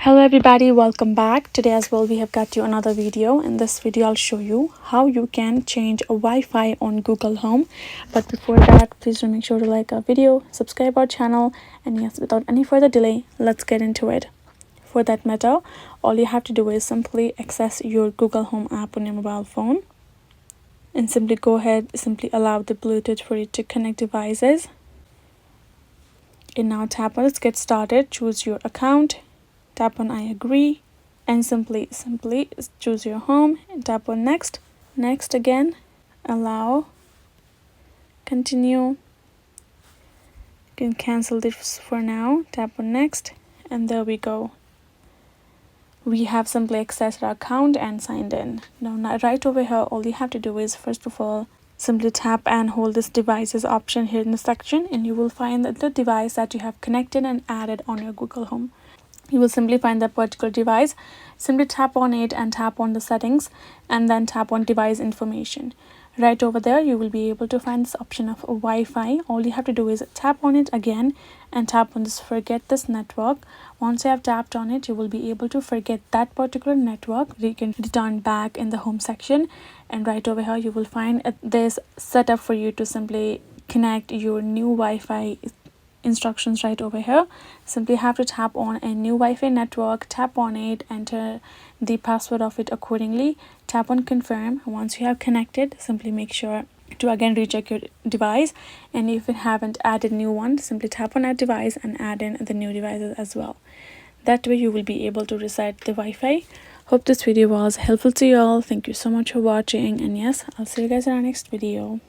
Hello everybody, welcome back. Today as well we have got you another video. In this video I'll show you how you can change a Wi-Fi on Google Home. But before that, please do make sure to like our video, subscribe our channel, and yes, without any further delay, let's get into it. For that matter, all you have to do is simply access your Google Home app on your mobile phone and simply go ahead, simply allow the Bluetooth for it to connect devices. And now tap on let's get started, choose your account, tap on I agree, and simply choose your home and tap on next again, allow, continue. You can cancel this for now, tap on next, and there we go. We have simply accessed our account and signed in. Now right over here, all you have to do is first of all simply tap and hold this devices option here in the section, and you will find that the device that you have connected and added on your Google Home. You will simply find that particular device, simply tap on it and tap on the settings, and then tap on device information. Right over there you will be able to find this option of Wi-Fi. All you have to do is tap on it again and tap on this forget this network. Once you have tapped on it, you will be able to forget that particular network. You can return back in the home section, and right over here you will find this setup for you to simply connect your new Wi-Fi instructions. Right over here, simply have to tap on a new Wi-Fi network, tap on it, enter the password of it accordingly, tap on confirm. Once you have connected, simply make sure to again recheck your device, and if you haven't added new one, simply tap on that device and add in the new devices as well. That way you will be able to reset the Wi-Fi. Hope this video was helpful to you all. Thank you so much for watching, and yes, I'll see you guys in our next video.